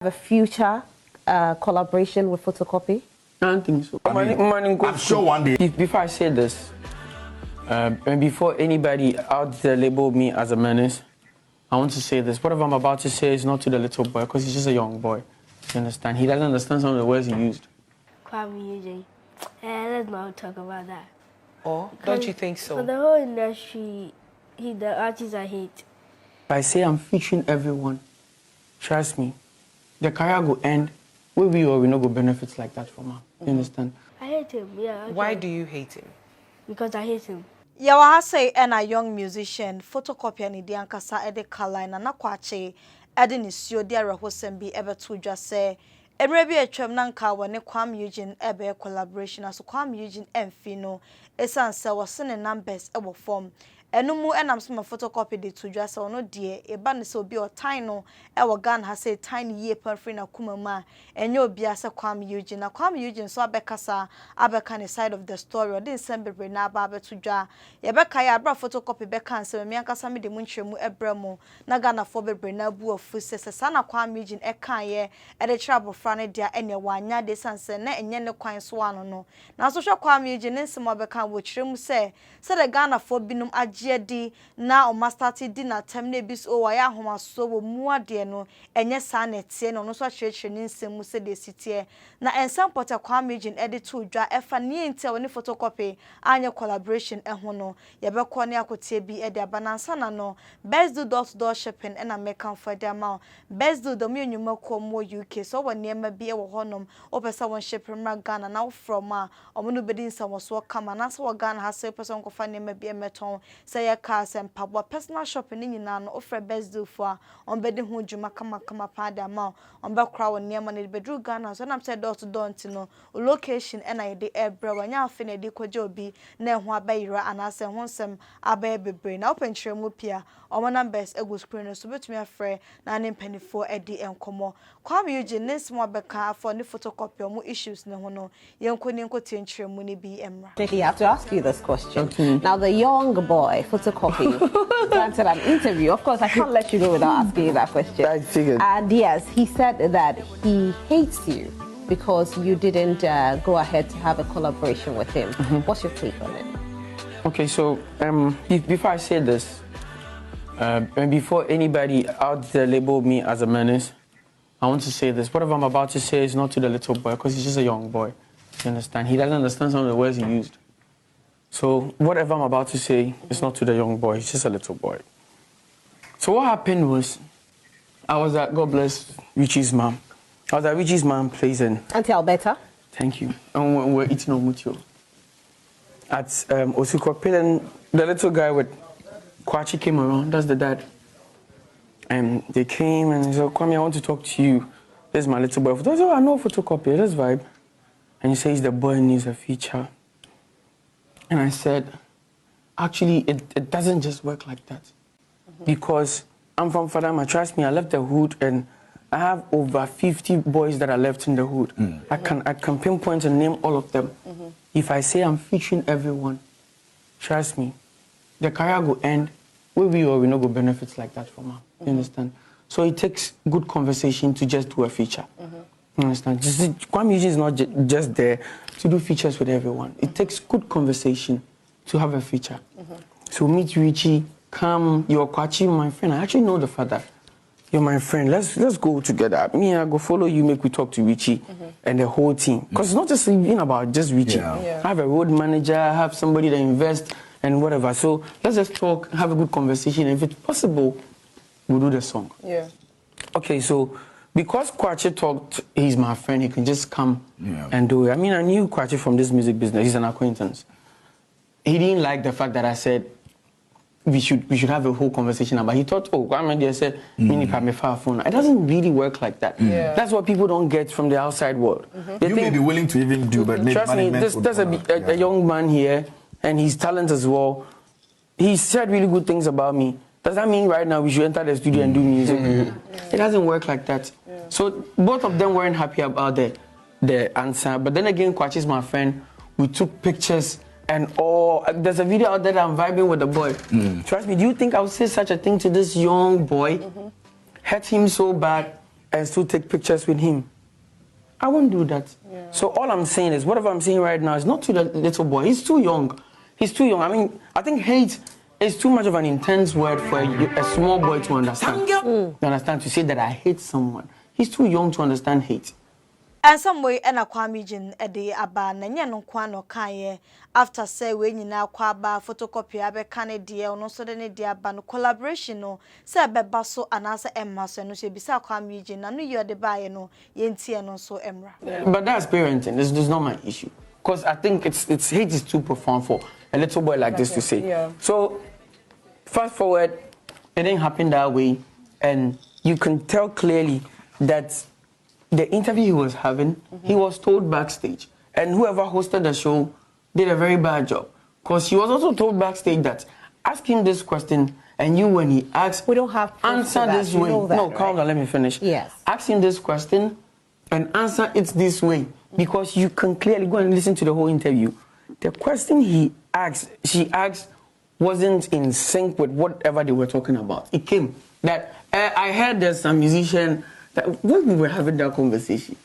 A future collaboration with Foto Copy? I don't think so. I'm sure one day. Before I say this, and before anybody out there label me as a menace, I want to say this. Whatever I'm about to say is not to the little boy, because he's just a young boy. You understand? He doesn't understand some of the words he used. School-Kuami Eugene. Let's not talk about that. Oh, don't you think so? For the whole industry, the artists I hate. I say I'm featuring everyone. Trust me. The career will end. We not go benefits like that from her. You understand? I hate him, yeah. Okay. Why do you hate him? Because I hate him. Yawa say a young musician photocopy and the ankasa ede kalina na kwache ede ni sio dia rahosem bi ebe to dwa say emre bi atwam na nka wone School-Kuami Eugene ebe collaboration aso School-Kuami Eugene emfi no esan se wose numbers ebo form enumu enam so photocopy de to dwa say ono de eba ne se obi otan no ewo Ghana ha say tiny ye perfect na kumama enye obi ase School-Kuami Eugene na School-Kuami Eugene so abekasa abeka ne side of the story or din sembebre na aba to dwa yebeka ya abra photocopy beka nsem me ankasa me de munchemu ebremu na Ghana for bebre na bu ofu sesa na School-Kuami Eugene eka ye e de trouble fra ne dia ene wanya de sanse na enye ne kwan so ano no na so School-Kuami Eugene nsem abeka wo kiremu se the Ghana for binum di na o master di na temne bis o wa ya homa so wo mu ade no enye sa na tie no so chirechire ni nsem mu se de sitie na ensam port School-Kuami Eugene edit to dwa efa ni ntia woni photocopy anya collaboration ho no ye be ko ne akotie bi e de abanansa na no best do door to door shipping and American for the amount best do the me nyuma ko mo UK so wo niam bi e wo honom o pesa won shipping ma Ghana now from a omo bedi nsam so kama na so Ghana ha say person ko fa niam bi e meton say ya cars and pabo personal shopping ni na no offer best do for on bedi hu djuma kama pa the amount on be kra won niam na bedru Ghana so na say door to door ntino location and I de ebra wanya afi na de kwaje obi na ho abayira anase ho nsem abaye bebre na open mu pia omo numbers ego screen so betumi afre na ne mpanifo edi enkomo School-Kuami Eugene nesi mo beka for ne photocopy omo issues ne ho no yenko ni nko tienkyeremu ne bi emra. I have to ask you this question. Okay. Now the young boy photocopy granted an interview. Of course I can't let you go without asking you that question. I figured. And yes, he said that he hates you because you didn't go ahead to have a collaboration with him. What's your take on it? Okay, so before I say this, and before anybody out there label me as a menace, I want to say this. Whatever I'm about to say is not to the little boy, because he's just a young boy. You understand? He doesn't understand some of the words he used. So whatever I'm about to say is not to the young boy. He's just a little boy. So what happened was, I was at, God bless Richie's mom. I was at Richie's mom's place and... Auntie Alberta? Thank you. And we were eating omutio. At Osukope, and the little guy with Kwachi came around. That's the dad. And they came and he said, "Kwame, I want to talk to you. This is my little boy." I said, "Oh, I know photocopy. Let's vibe." And he says the boy needs a feature. And I said, actually, it doesn't just work like that. Because I'm from Fadama. Trust me, I left the hood and I have over 50 boys that are left in the hood. I can pinpoint and name all of them. If I say I'm featuring everyone, trust me, the career will end. We not go benefits like that from her. You understand? So it takes good conversation to just do a feature. You understand? School-Kuami Eugene is not just there to do features with everyone. It takes good conversation to have a feature. So meet Richie, come, you're Kwachi, my friend. I actually know the father. You're my friend. Let's go together. Me, I go follow you, make we talk to Richie and the whole team. Because it's not just even about just Richie. I have a road manager, I have somebody that invests and whatever. So let's just talk, have a good conversation. And if it's possible, we'll do the song. Okay, so because Kwachi talked, he's my friend, he can just come and do it. I mean, I knew Kwachi from this music business. He's an acquaintance. He didn't like the fact that I said, we should have a whole conversation about. He thought, oh, Kwame said, it doesn't really work like that. That's what people don't get from the outside world. You may be willing to even do, but trust me, there's a young man here, and he's talent as well. He said really good things about me. Does that mean right now we should enter the studio and do music? It doesn't work like that. So both of them weren't happy about the answer. But then again, Kwachi is my friend. We took pictures. And there's a video out there that I'm vibing with the boy. Trust me, do you think I would say such a thing to this young boy? Hurt him so bad and still take pictures with him. I won't do that. Yeah. So all I'm saying is, whatever I'm saying right now is not to the little boy. He's too young. He's too young. I mean, I think hate is too much of an intense word for a small boy to understand. To understand, to say that I hate someone. He's too young to understand hate. And some way, School-Kuami Eugene edi aba na nya no kwa no kan after say we nyina kwa ba photocopy abe kan de no so de ne de aba no collaboration no say beba so anasa emma so no se bisa School-Kuami Eugene na no you de ba ye no ye ntie no so emra. But that's parenting. This is not my issue, because I think it's hate is too profound for a little boy like this to say. Yeah. So fast forward, it didn't happen that way, and you can tell clearly that the interview he was having, he was told backstage, and whoever hosted the show did a very bad job, because he was also told backstage that ask him this question, and you, when he asks, we don't have answer this way. No, calm down, let me finish. Yes. Ask him this question and answer it this way, because you can clearly go and listen to the whole interview. The question she asked wasn't in sync with whatever they were talking about. It came that I heard there's some musician that when we were having that conversation.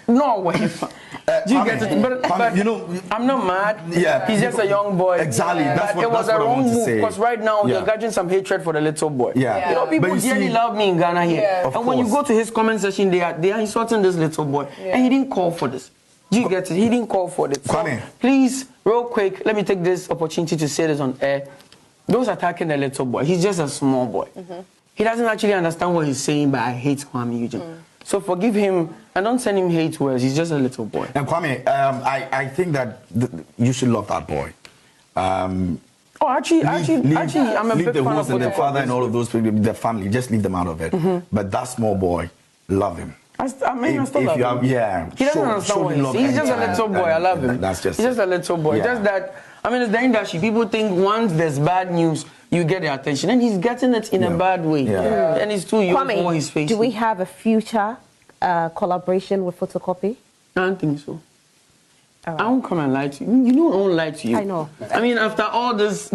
No way. Do you get it? But you know, I'm not mad. Yeah, he's just a young boy. Exactly. That's what, it was that's a what wrong I want to move, say. because right now you're gathering some hatred for the little boy. Yeah. You know, people dearly love me in Ghana here. Yeah. And when you go to his comment section, they are insulting this little boy, and he didn't call for this. Do you get it? He didn't call for it. So please, real quick, let me take this opportunity to say this on air. Those attacking the little boy, he's just a small boy. He doesn't actually understand what he's saying, but I hate School-Kuami Eugene. So forgive him and don't send him hate words. He's just a little boy. And Kwame, I think that you should love that boy. Actually, I'm a leave big the fan host of and the father and all of those people, the family. Just leave them out of it. But that small boy, love him. I still love him. Yeah. He doesn't understand what he's saying. He's just a little boy. I love him. That's just. He's just a little boy. Just that. I mean, it's the industry. People think once there's bad news, you get their attention, and he's getting it in a bad way. And he's too young for what he's facing. Do we have a future collaboration with Photocopy? I don't think so. Right. I won't come and lie to you. You know I won't lie to you. I know. I mean, after all this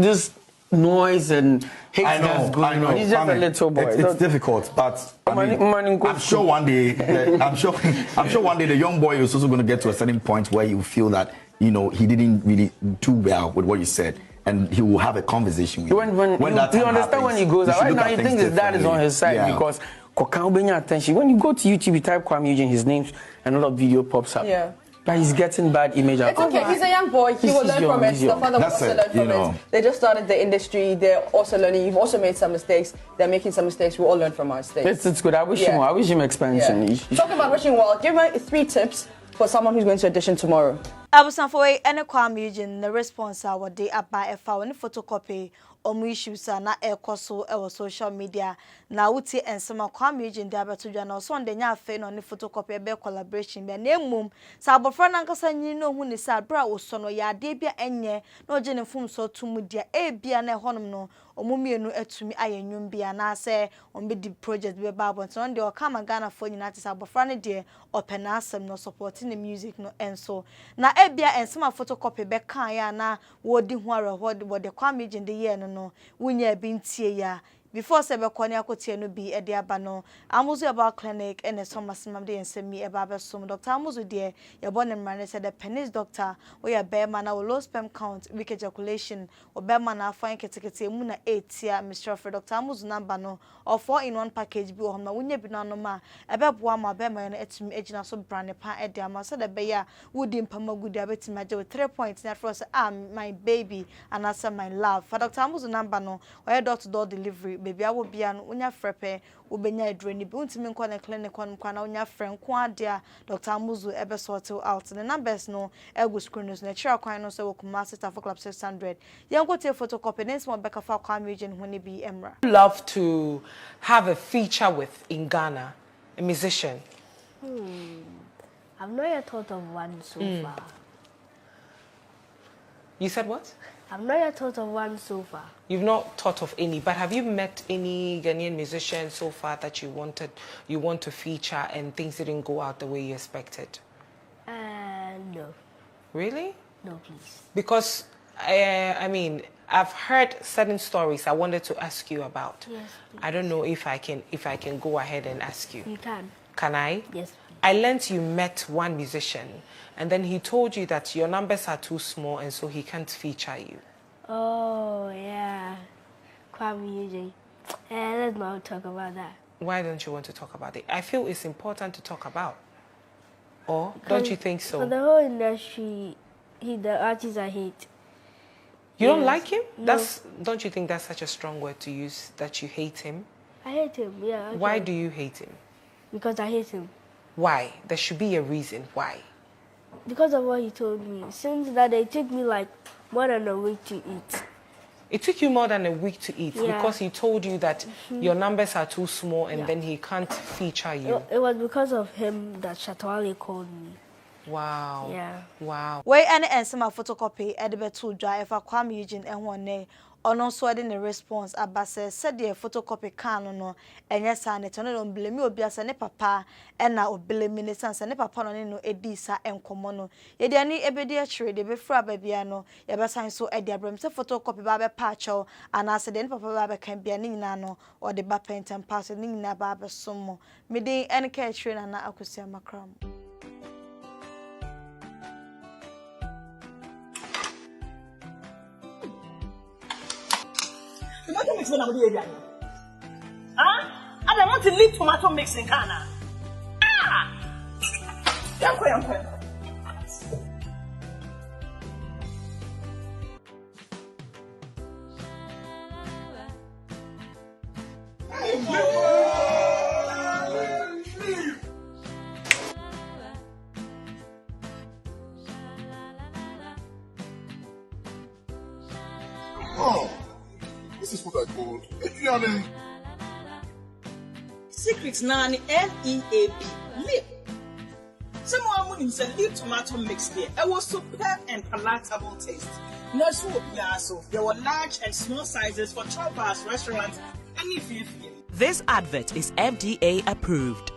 noise and hate that's going on, he's just a little boy. It's difficult, but I'm sure one day, I'm sure one day the young boy is also going to get to a certain point where he will feel that, you know, he didn't really do well with what you said, and he will have a conversation with you. When that time understand happens, when he goes out. Right now, he thinks his dad is on his side because attention. When you go to YouTube, you type School-Kuami Eugene, his name and a lot of video pops up. Yeah. But he's getting bad image out. It's okay, he's a young boy, he will learn from it. The father will also learn from it. They just started the industry, they're also learning. You've also made some mistakes, they're making some mistakes, we all learn from our mistakes. It's good. I wish him expansion. Yeah. Talking about wishing well, give me 3 tips for someone who's going to audition tomorrow. I was for any School-Kuami Eugene, the response I would about a phone photocopy or issues na ekoso e social media na uti ensema School-Kuami Eugene de abeto na so nde nya afa no ne photocopy be collaboration be na emum sa abofra na nkasa nyi no hu ni sa bra oso no ya de bia enye na oje ne fum so tumu dia e bia na honom no omumienu atumi ayenwum bia na se on be di project be babo so nde o kama Ghana for nyina sa abofra ne de opena asem no supporting the music no enso na e bia ensema photocopy be kan ya na wodi hu ara wo de School-Kuami Eugene de ye no wunya bi ntie ya before sebe kwani akotie no bi e de aba no amuzu about clinic and some masimam de ensemi e ba besom Dr. Amuzu de ye born mrane said the penis doctor we ya be man na low sperm count weak ejaculation o be man na fine ketekete mu na 8 ya Mr. Fred Dr. Amuzu number no or 4-in-1 package bi o na wunya bi na no ma e be boa ma be man na etimi ejina so brane pa e de ama so de be ya wudi mpama gudi abetimi aje with 3 points na for say my baby and answer my love for Dr. Amuzu number no or door to door delivery baby I will be an unya frepe ubenya edreni bi untimi nkwa na clinic kwa na unya friend kwa dia Dr. Amuzu ebe sort out the numbers no ego screeners na chira kwan no so wokuma Star for Club 600 yango te photocopy na small beka fa School-Kuami Eugene honi bi emra. Love to have a feature with in Ghana, a musician. I've not yet thought of one so far. You said what? I've not yet thought of one so far. You've not thought of any, but have you met any Ghanaian musicians so far that you want to feature and things didn't go out the way you expected? No. Really? No, please. Because I mean, I've heard certain stories I wanted to ask you about. Yes, please. I don't know if I can go ahead and ask you. You can. Can I? Yes. I learnt you met one musician, and then he told you that your numbers are too small, and so he can't feature you. Oh, yeah. School-Kuami Eugene. Let's not talk about that. Why don't you want to talk about it? I feel it's important to talk about. Or don't you think so? For the whole industry, he's the artist I hate. You don't like him? No. Don't you think that's such a strong word to use, that you hate him? I hate him, yeah. Okay. Why do you hate him? Because I hate him. Why? There should be a reason why. Because of what he told me. Since that, it took me like more than a week to eat. It took you more than a week to eat because he told you that your numbers are too small and then he can't feature you. It was because of him that Shatawale called me. Wow. Yeah. Wow. Where any ensema photocopy edibe to drive for School-Kuami Eugene and one ono so ade response abase said the photocopy can no enye sa ne tono don blame obi asa ne papa e na oblame ne sansa ne papa no ne no edi sa enkomo no ye de ani ebedi a chere de be fra ba bia no ye be san so edi abram se photocopy ba be pa chew ana se de ne papa ba be kan bia ne nyina no o de ba paint and pass ne nyina ba be somo me de en ka chere na akosia makram. Tomato mix when I'm doing it. Huh? I don't want to leave tomato mix in Ghana. Ah! Yanko. Oh. This is what I called Eugene. Secret Nani LEAP. Lip. Someone who himself leave tomato mix there. It was superb and palatable taste. Not so there were large and small sizes for chop bars, restaurants, and if you. This advert is FDA approved.